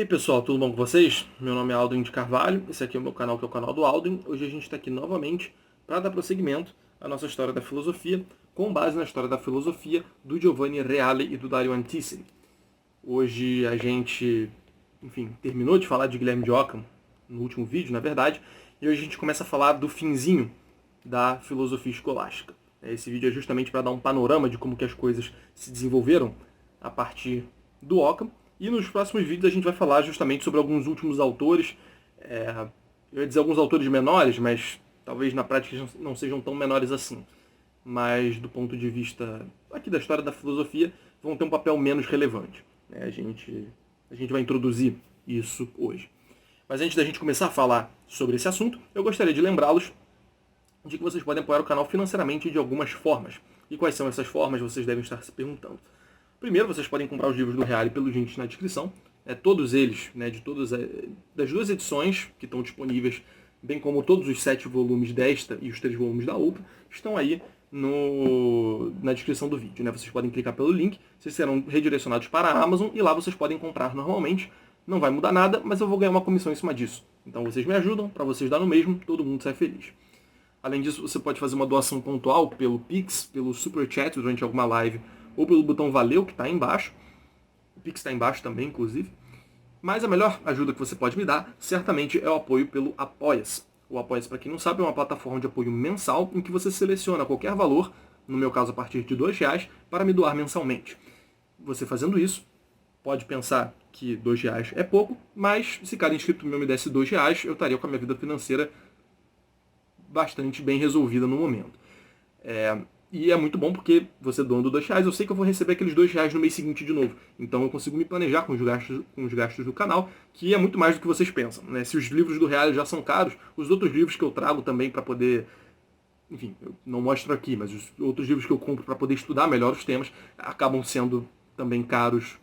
aí pessoal, tudo bom com vocês? Meu nome é Aldrin de Carvalho, esse aqui é o meu canal, que é o canal do Aldrin. Hoje a gente está aqui novamente para dar prosseguimento à nossa história da filosofia, com base na história da filosofia do Giovanni Reale e do Dario Antiseri. Hoje a gente, terminou de falar de Guilherme de Ockham, no último vídeo, na verdade, e hoje a gente começa a falar do finzinho da filosofia escolástica. Esse vídeo é justamente para dar um panorama de como que as coisas se desenvolveram a partir do Ockham. E nos próximos vídeos a gente vai falar justamente sobre alguns últimos autores. Eu ia dizer alguns autores menores, mas talvez na prática não sejam tão menores assim. Mas do ponto de vista aqui da história da filosofia, vão ter um papel menos relevante. A gente vai introduzir isso hoje. Mas antes da gente começar a falar sobre esse assunto, eu gostaria de lembrá-los de que vocês podem apoiar o canal financeiramente de algumas formas. E quais são essas formas, vocês devem estar se perguntando. Primeiro, vocês podem comprar os livros do Reale pelos links na descrição. Todos eles, das duas edições que estão disponíveis, bem como todos os 7 volumes desta e os 3 volumes da outra, estão aí na descrição do vídeo. Vocês podem clicar pelo link, vocês serão redirecionados para a Amazon e lá vocês podem comprar normalmente. Não vai mudar nada, mas eu vou ganhar uma comissão em cima disso. Então vocês me ajudam, para vocês dar no mesmo, todo mundo sai feliz. Além disso, você pode fazer uma doação pontual pelo Pix, pelo Super Chat durante alguma live, ou pelo botão Valeu, que está aí embaixo. O Pix está embaixo também, inclusive. Mas a melhor ajuda que você pode me dar, certamente, é o apoio pelo Apoia-se. O Apoia-se, para quem não sabe, é uma plataforma de apoio mensal em que você seleciona qualquer valor, no meu caso a partir de R$2, para me doar mensalmente. Você fazendo isso, pode pensar que R$2 é pouco, mas se cada inscrito meu me desse R$2, eu estaria com a minha vida financeira bastante bem resolvida no momento. E é muito bom porque você doando R$2, eu sei que eu vou receber aqueles R$2 no mês seguinte de novo. Então eu consigo me planejar com os gastos do canal, que é muito mais do que vocês pensam. Se os livros do Reale já são caros, os outros livros que eu trago também para poder... eu não mostro aqui, mas os outros livros que eu compro para poder estudar melhor os temas acabam sendo também caros.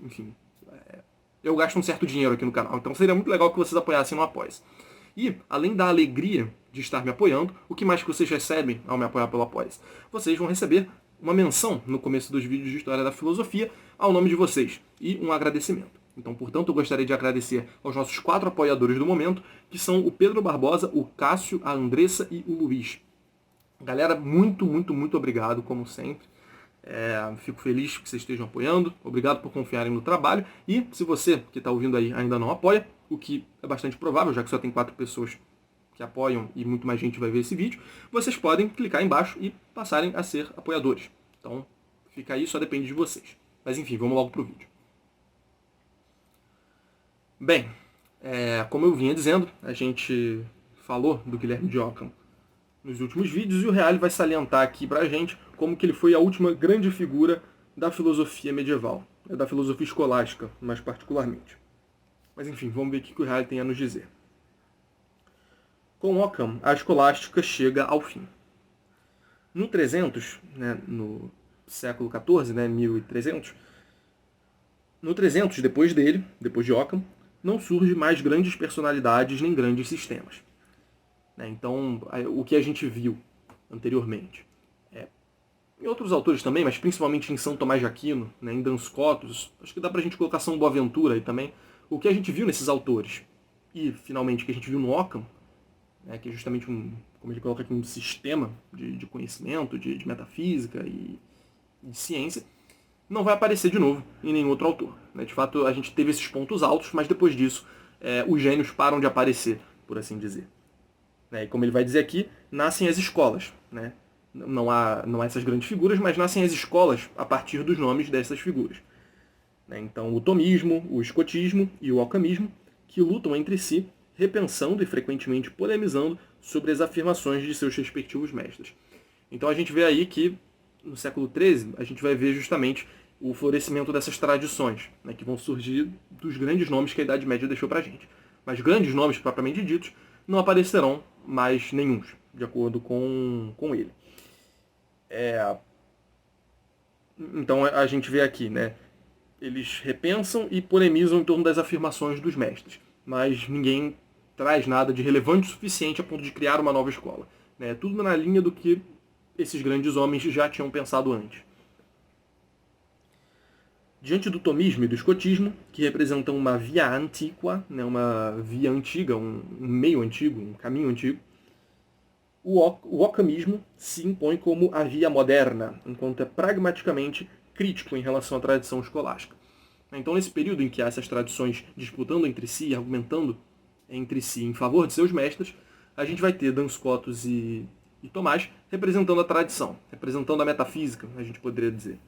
Eu gasto um certo dinheiro aqui no canal. Então seria muito legal que vocês apoiassem no Apoia-se. E, além da alegria de estar me apoiando, o que mais que vocês recebem ao me apoiar pelo Apoia-se? Vocês vão receber uma menção no começo dos vídeos de História da Filosofia ao nome de vocês e um agradecimento. Então, portanto, eu gostaria de agradecer aos nossos 4 apoiadores do momento, que são o Pedro Barbosa, o Cássio, a Andressa e o Luiz. Galera, muito, muito, muito obrigado, como sempre. Fico feliz que vocês estejam apoiando. Obrigado por confiarem no trabalho. E se você que está ouvindo aí ainda não apoia, o que é bastante provável, já que só tem 4 pessoas que apoiam e muito mais gente vai ver esse vídeo, vocês podem clicar aí embaixo e passarem a ser apoiadores. Então, fica aí, só depende de vocês. Mas enfim, vamos logo pro vídeo. Bem, como eu vinha dizendo, a gente falou do Guilherme de Ockham nos últimos vídeos e o Reale vai salientar aqui pra gente como que ele foi a última grande figura da filosofia medieval, da filosofia escolástica, mais particularmente. Mas enfim, vamos ver o que o Reale tem a nos dizer. Com Ockham, a escolástica chega ao fim. No 300, no século XIV, 1300, no 300, depois dele, depois de Ockham, não surge mais grandes personalidades nem grandes sistemas. Então, o que a gente viu anteriormente, em outros autores também, mas principalmente em São Tomás de Aquino, em Duns Scotus, acho que dá pra gente colocar São Boaventura aí também, o que a gente viu nesses autores, e finalmente o que a gente viu no Ockham, que é justamente como ele coloca aqui, um sistema de conhecimento, de metafísica e de ciência, não vai aparecer de novo em nenhum outro autor. De fato, a gente teve esses pontos altos, mas depois disso, os gênios param de aparecer, por assim dizer. E como ele vai dizer aqui, nascem as escolas. Não há essas grandes figuras, mas nascem as escolas a partir dos nomes dessas figuras. Então, o tomismo, o escotismo e o occamismo, que lutam entre si, repensando e frequentemente polemizando sobre as afirmações de seus respectivos mestres. Então a gente vê aí que, no século XIII, a gente vai ver justamente o florescimento dessas tradições, que vão surgir dos grandes nomes que a Idade Média deixou pra gente. Mas grandes nomes, propriamente ditos, não aparecerão mais nenhuns, de acordo com ele. Então a gente vê aqui, eles repensam e polemizam em torno das afirmações dos mestres, mas ninguém traz nada de relevante o suficiente a ponto de criar uma nova escola. Tudo na linha do que esses grandes homens já tinham pensado antes. Diante do tomismo e do escotismo, que representam uma via antiqua, né, uma via antiga, um meio antigo, um caminho antigo, o occamismo se impõe como a via moderna, enquanto é pragmaticamente crítico em relação à tradição escolástica. Então, nesse período em que há essas tradições disputando entre si, argumentando entre si em favor de seus mestres, a gente vai ter Duns Scotus e Tomás representando a tradição, representando a metafísica, a gente poderia dizer.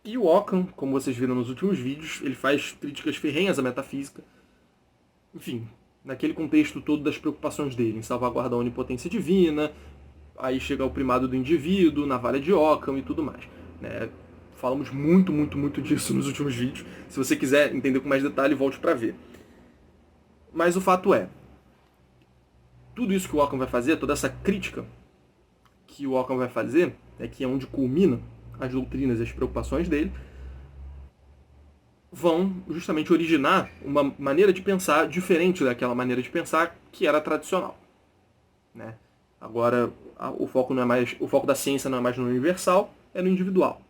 E o Occam, como vocês viram nos últimos vídeos, ele faz críticas ferrenhas à metafísica. Enfim, naquele contexto todo das preocupações dele, em salvaguardar a onipotência divina, aí chega ao primado do indivíduo, na Valha de Occam e tudo mais. Né? Falamos muito disso nos últimos vídeos. Se você quiser entender com mais detalhe, volte para ver. Mas o fato é, tudo isso que o Occam vai fazer, toda essa crítica que o Occam vai fazer, que é onde culmina as doutrinas e as preocupações dele, vão justamente originar uma maneira de pensar diferente daquela maneira de pensar que era tradicional. Né? Agora, o foco da ciência não é mais no universal, é no individual.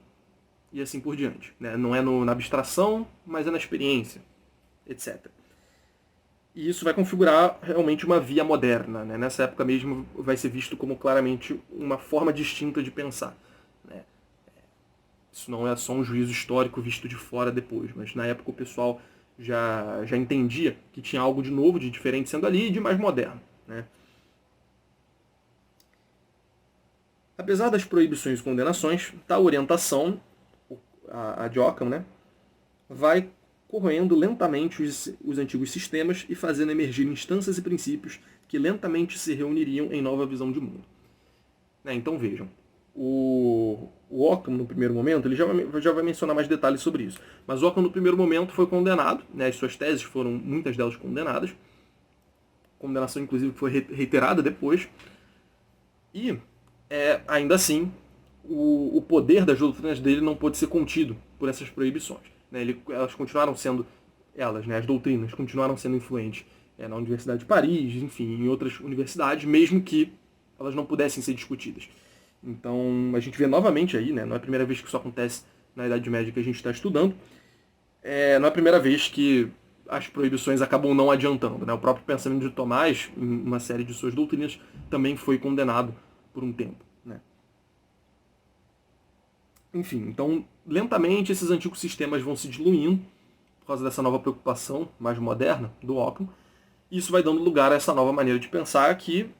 E assim por diante. Né? Não é na abstração, mas é na experiência, etc. E isso vai configurar realmente uma via moderna. Né? Nessa época mesmo vai ser visto como claramente uma forma distinta de pensar. Né? Isso não é só um juízo histórico visto de fora depois, mas na época o pessoal já entendia que tinha algo de novo, de diferente sendo ali e de mais moderno. Né? Apesar das proibições e condenações, tal orientação, a de Occam, né, vai corroendo lentamente os antigos sistemas e fazendo emergir instâncias e princípios que lentamente se reuniriam em nova visão de mundo. Né, então vejam, o Occam, no primeiro momento, ele já vai mencionar mais detalhes sobre isso. Mas o Occam, no primeiro momento, foi condenado. Né, as suas teses foram, muitas delas, condenadas. Condenação, inclusive, que foi reiterada depois. E, ainda assim, o poder das doutrinas dele não pôde ser contido por essas proibições. Né, elas continuaram sendo, né, as doutrinas, continuaram sendo influentes na Universidade de Paris, enfim, em outras universidades, mesmo que elas não pudessem ser discutidas. Então, a gente vê novamente aí, né, não é a primeira vez que isso acontece na Idade Média que a gente está estudando, não é a primeira vez que as proibições acabam não adiantando. Né? O próprio pensamento de Tomás, em uma série de suas doutrinas, também foi condenado por um tempo. Né? Enfim, então, lentamente esses antigos sistemas vão se diluindo por causa dessa nova preocupação mais moderna do Occam, e isso vai dando lugar a essa nova maneira de pensar que,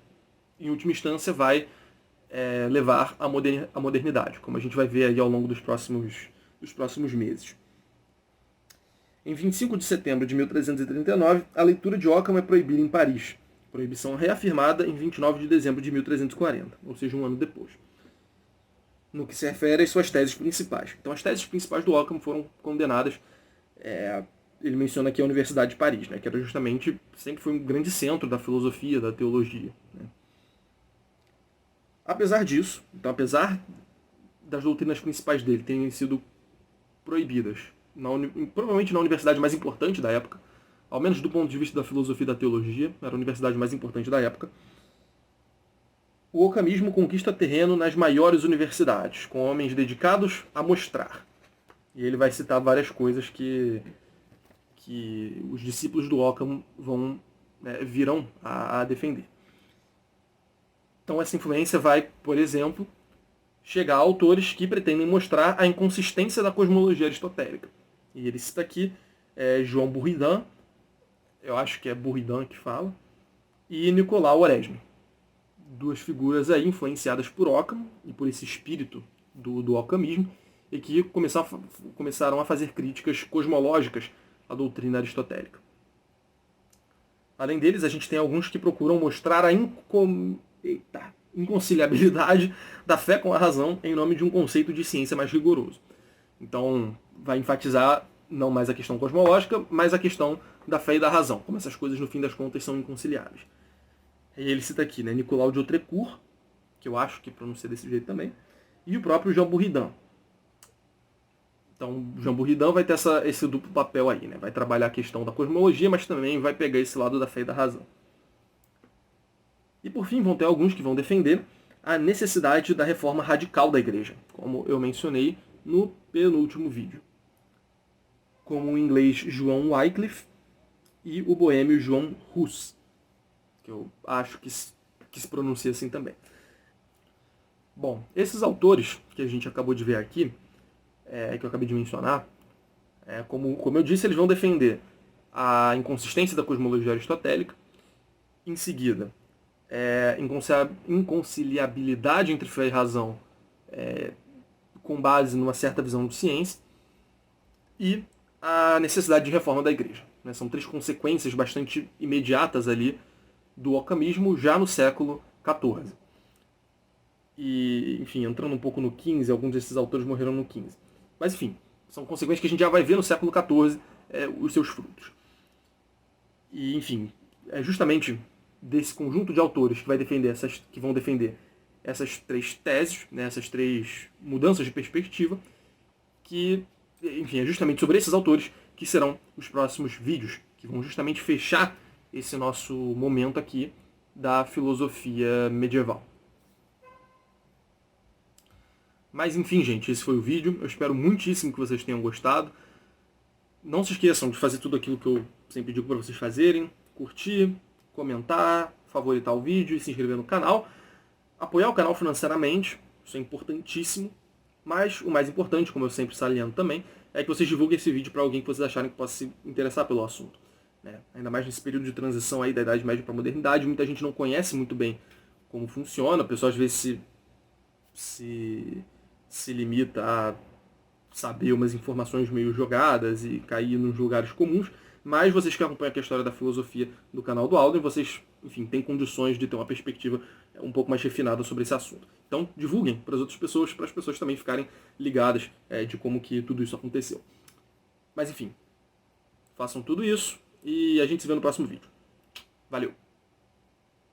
em última instância, vai levar à modernidade, como a gente vai ver aí ao longo dos próximos meses. Em 25 de setembro de 1339, a leitura de Occam é proibida em Paris, proibição reafirmada em 29 de dezembro de 1340, ou seja, um ano depois, no que se refere às suas teses principais. Então, as teses principais do Occam foram condenadas. Ele menciona aqui a Universidade de Paris, né, que era justamente, sempre foi um grande centro da filosofia, da teologia. Né. Apesar disso, então, apesar das doutrinas principais dele terem sido proibidas, provavelmente na universidade mais importante da época, ao menos do ponto de vista da filosofia e da teologia, era a universidade mais importante da época, o occamismo conquista terreno nas maiores universidades, com homens dedicados a mostrar. E ele vai citar várias coisas que os discípulos do Occam virão a defender. Então essa influência vai, por exemplo, chegar a autores que pretendem mostrar a inconsistência da cosmologia aristotélica. E ele cita aqui João Buridan, eu acho que é Buridan que fala, e Nicolau Oresme. Duas figuras aí influenciadas por Occam e por esse espírito do occamismo, e que começaram a fazer críticas cosmológicas à doutrina aristotélica. Além deles, a gente tem alguns que procuram mostrar a inconciliabilidade da fé com a razão em nome de um conceito de ciência mais rigoroso. Então, vai enfatizar não mais a questão cosmológica, mas a questão da fé e da razão, como essas coisas, no fim das contas, são inconciliáveis. E ele cita aqui, né, Nicolau de Autrecourt, que eu acho que pronuncia desse jeito também, e o próprio Jean Buridan. Então, Jean Buridan vai ter esse duplo papel aí, né? Vai trabalhar a questão da cosmologia, mas também vai pegar esse lado da fé e da razão. E por fim, vão ter alguns que vão defender a necessidade da reforma radical da igreja, como eu mencionei no penúltimo vídeo. como o inglês João Wycliffe e o boêmio João Hus, que eu acho que se pronuncia assim também. Bom, esses autores que a gente acabou de ver aqui, que eu acabei de mencionar, como eu disse, eles vão defender a inconsistência da cosmologia aristotélica, em seguida, inconciliabilidade entre fé e razão com base numa certa visão de ciência, e a necessidade de reforma da igreja. São 3 consequências bastante imediatas ali do ocamismo já no século XIV. E, enfim, entrando um pouco no XV, alguns desses autores morreram no XV. Mas, enfim, são consequências que a gente já vai ver no século XIV os seus frutos. E, enfim, é justamente desse conjunto de autores que vão defender essas 3 teses, essas 3 mudanças de perspectiva, que, enfim, é justamente sobre esses autores que serão os próximos vídeos, que vão justamente fechar esse nosso momento aqui da filosofia medieval. Mas enfim, gente, esse foi o vídeo. Eu espero muitíssimo que vocês tenham gostado. Não se esqueçam de fazer tudo aquilo que eu sempre digo para vocês fazerem. Curtir, comentar, favoritar o vídeo e se inscrever no canal. Apoiar o canal financeiramente, isso é importantíssimo. Mas o mais importante, como eu sempre saliento também, é que vocês divulguem esse vídeo para alguém que vocês acharem que possa se interessar pelo assunto. Ainda mais nesse período de transição aí da Idade Média para a Modernidade, muita gente não conhece muito bem como funciona. O pessoal às vezes se limita a saber umas informações meio jogadas e cair nos lugares comuns, mas vocês que acompanham aqui a história da filosofia do canal do Alden, vocês, enfim, têm condições de ter uma perspectiva um pouco mais refinada sobre esse assunto. Então, divulguem para as outras pessoas, para as pessoas também ficarem ligadas de como que tudo isso aconteceu. Mas, enfim, façam tudo isso e a gente se vê no próximo vídeo. Valeu!